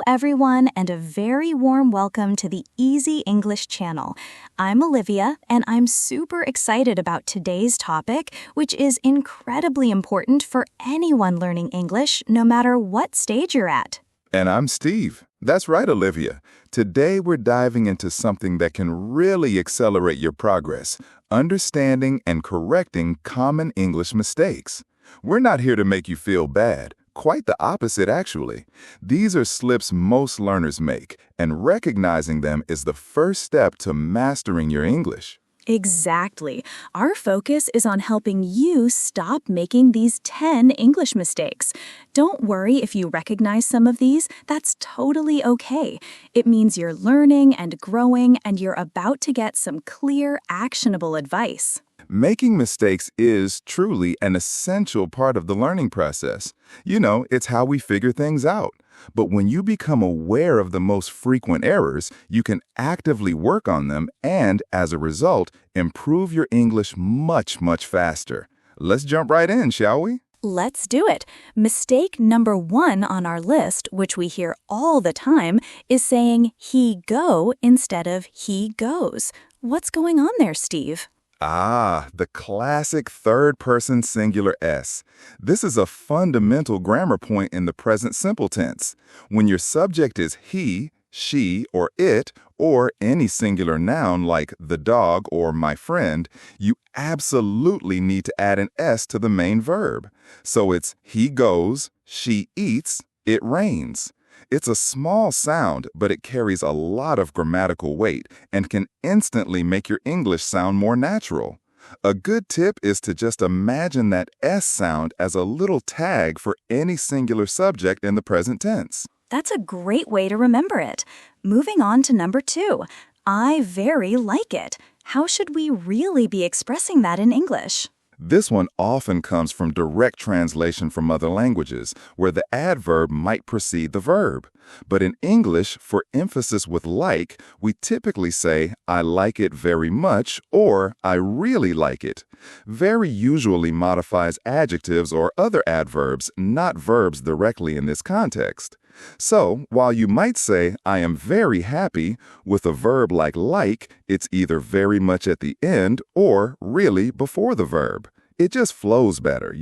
everyone, and a very warm welcome to the Easy English channel. I'm Olivia, and I'm super excited about today's topic, which is incredibly important for anyone learning English, no matter what stage you're at. And I'm Steve. That's right, Olivia. Today we're diving into something that can really accelerate your progress, understanding and correcting common English mistakes. We're not here to make you feel bad. Quite the opposite, actually. These are slips most learners make, and recognizing them is the first step to mastering your English. Exactly. Our focus is on helping you stop making these 10 English mistakes. Don't worry if you recognize some of these. That's totally okay. It means you're learning and growing, and you're about to get some clear, actionable advice. Making mistakes is truly an essential part of the learning process. It's how we figure things out. But when you become aware of the most frequent errors, you can actively work on them and, as a result, improve your English much, much faster. Let's jump right in, shall we? Let's do it. Mistake number 1 on our list, which we hear all the time, is saying he go instead of he goes. What's going on there, Steve? The classic third-person singular S. This is a fundamental grammar point in the present simple tense. When your subject is he, she, or it, or any singular noun like the dog or my friend, you absolutely need to add an S to the main verb. So it's he goes, she eats, it rains. It's a small sound, but it carries a lot of grammatical weight and can instantly make your English sound more natural. A good tip is to just imagine that S sound as a little tag for any singular subject in the present tense. That's a great way to remember it. Moving on to number 2. I very like it. How should we really be expressing that in English? This one often comes from direct translation from other languages, where the adverb might precede the verb. But in English, for emphasis with like, we typically say, I like it very much, or I really like it. Very usually modifies adjectives or other adverbs, not verbs directly in this context. So, while you might say, I am very happy, with a verb like, it's either very much at the end or really before the verb. It just flows better,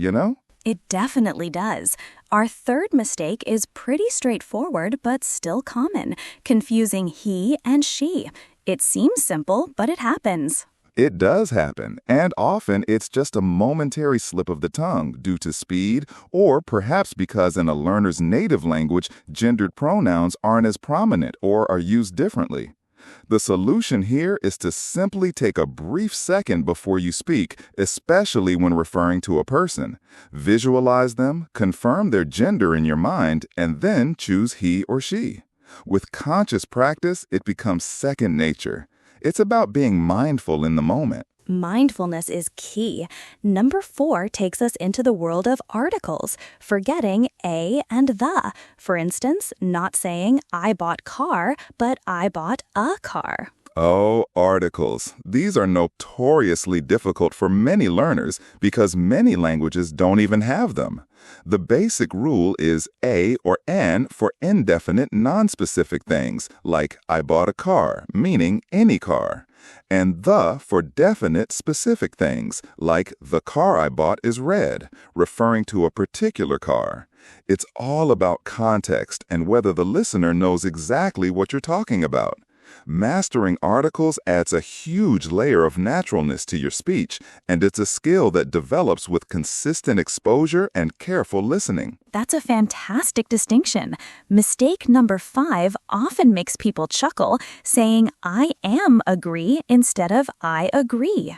It definitely does. Our third mistake is pretty straightforward, but still common, confusing he and she. It seems simple, but it happens. It does happen, and often it's just a momentary slip of the tongue due to speed, or perhaps because in a learner's native language, gendered pronouns aren't as prominent or are used differently. The solution here is to simply take a brief second before you speak, especially when referring to a person. Visualize them, confirm their gender in your mind, and then choose he or she. With conscious practice, it becomes second nature. It's about being mindful in the moment. Mindfulness is key. Number 4 takes us into the world of articles, forgetting a and the. For instance, not saying I bought car, but I bought a car. Oh, articles. These are notoriously difficult for many learners because many languages don't even have them. The basic rule is a or an for indefinite, non-specific things, like I bought a car, meaning any car, and the for definite, specific things, like the car I bought is red, referring to a particular car. It's all about context and whether the listener knows exactly what you're talking about. Mastering articles adds a huge layer of naturalness to your speech, and it's a skill that develops with consistent exposure and careful listening. That's a fantastic distinction. Mistake number 5 often makes people chuckle, saying I am agree instead of I agree.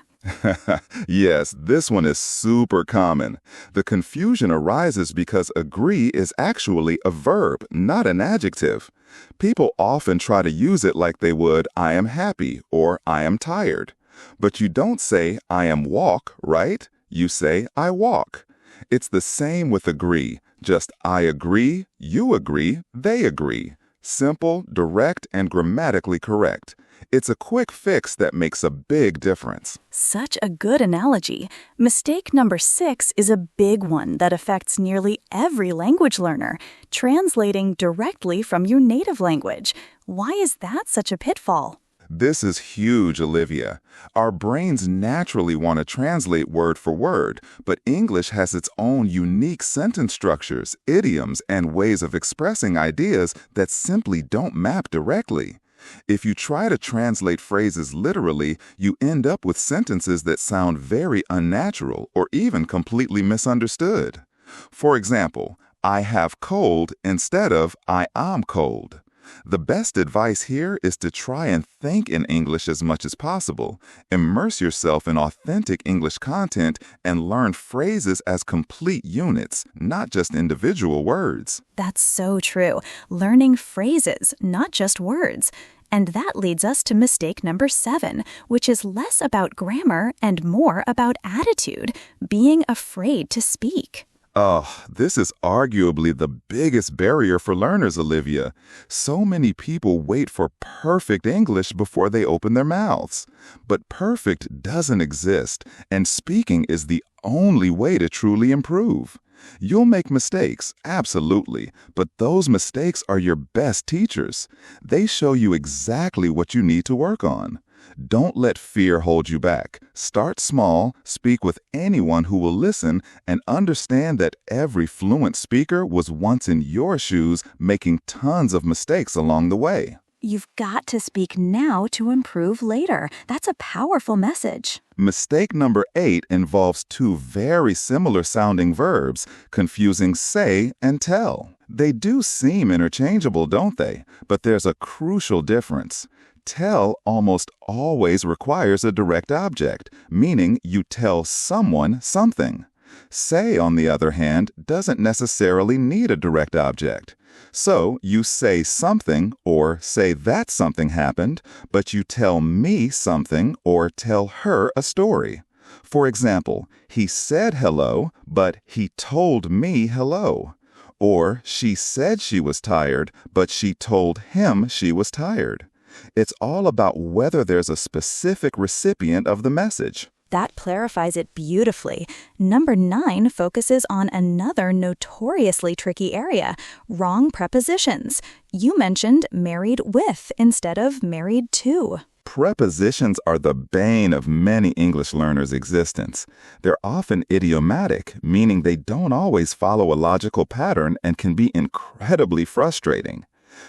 Yes, this one is super common. The confusion arises because agree is actually a verb, not an adjective. People often try to use it like they would I am happy or I am tired. But you don't say I am walk, right? You say I walk. It's the same with agree, just I agree, you agree, they agree. Simple, direct, and grammatically correct. It's a quick fix that makes a big difference. Such a good analogy. Mistake number 6 is a big one that affects nearly every language learner, translating directly from your native language. Why is that such a pitfall? This is huge, Olivia. Our brains naturally want to translate word for word, but English has its own unique sentence structures, idioms, and ways of expressing ideas that simply don't map directly. If you try to translate phrases literally, you end up with sentences that sound very unnatural or even completely misunderstood. For example, I have cold instead of I am cold. The best advice here is to try and think in English as much as possible. Immerse yourself in authentic English content and learn phrases as complete units, not just individual words. That's so true. Learning phrases, not just words. And that leads us to mistake number 7, which is less about grammar and more about attitude, being afraid to speak. Oh, this is arguably the biggest barrier for learners, Olivia. So many people wait for perfect English before they open their mouths. But perfect doesn't exist, and speaking is the only way to truly improve. You'll make mistakes, absolutely, but those mistakes are your best teachers. They show you exactly what you need to work on. Don't let fear hold you back. Start small, speak with anyone who will listen, and understand that every fluent speaker was once in your shoes making tons of mistakes along the way. You've got to speak now to improve later. That's a powerful message. Mistake number 8 involves two very similar sounding verbs, confusing say and tell. They do seem interchangeable, don't they? But there's a crucial difference. Tell almost always requires a direct object, meaning you tell someone something. Say, on the other hand, doesn't necessarily need a direct object. So you say something or say that something happened, but you tell me something or tell her a story. For example, he said hello, but he told me hello. Or she said she was tired, but she told him she was tired. It's all about whether there's a specific recipient of the message. That clarifies it beautifully. Number 9 focuses on another notoriously tricky area, wrong prepositions. You mentioned married with instead of married to. Prepositions are the bane of many English learners' existence. They're often idiomatic, meaning they don't always follow a logical pattern and can be incredibly frustrating.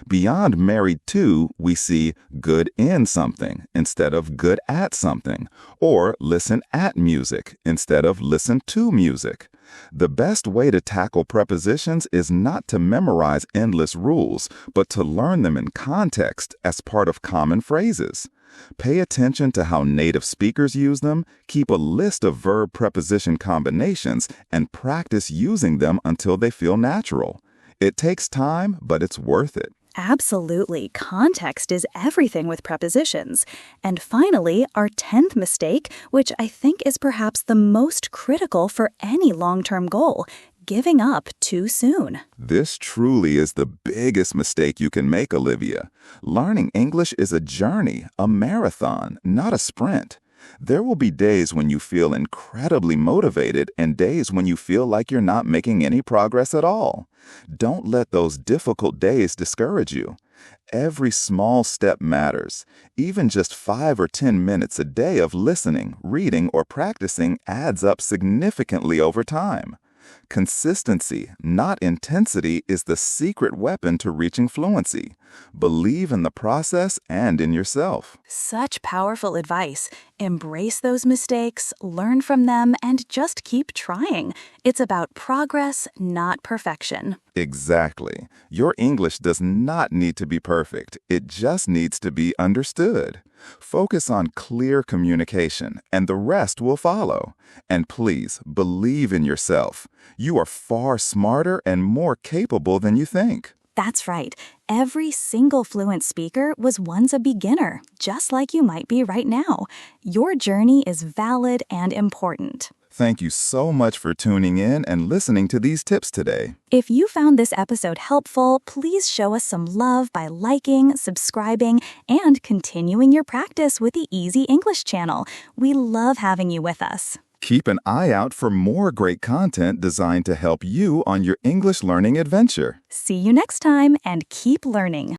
Beyond married to, we see good in something instead of good at something, or listen at music instead of listen to music. The best way to tackle prepositions is not to memorize endless rules, but to learn them in context as part of common phrases. Pay attention to how native speakers use them, keep a list of verb-preposition combinations, and practice using them until they feel natural. It takes time, but it's worth it. Absolutely. Context is everything with prepositions. And finally, our 10th mistake, which I think is perhaps the most critical for any long-term goal, giving up too soon. This truly is the biggest mistake you can make, Olivia. Learning English is a journey, a marathon, not a sprint. There will be days when you feel incredibly motivated and days when you feel like you're not making any progress at all. Don't let those difficult days discourage you. Every small step matters. Even just 5 or 10 minutes a day of listening, reading, or practicing adds up significantly over time. Consistency, not intensity, is the secret weapon to reaching fluency. Believe in the process and in yourself. Such powerful advice. Embrace those mistakes, learn from them, and just keep trying. It's about progress, not perfection. Exactly. Your English does not need to be perfect. It just needs to be understood. Focus on clear communication, and the rest will follow. And please, believe in yourself. You are far smarter and more capable than you think. That's right. Every single fluent speaker was once a beginner, just like you might be right now. Your journey is valid and important. Thank you so much for tuning in and listening to these tips today. If you found this episode helpful, please show us some love by liking, subscribing, and continuing your practice with the Easy English channel. We love having you with us. Keep an eye out for more great content designed to help you on your English learning adventure. See you next time and keep learning.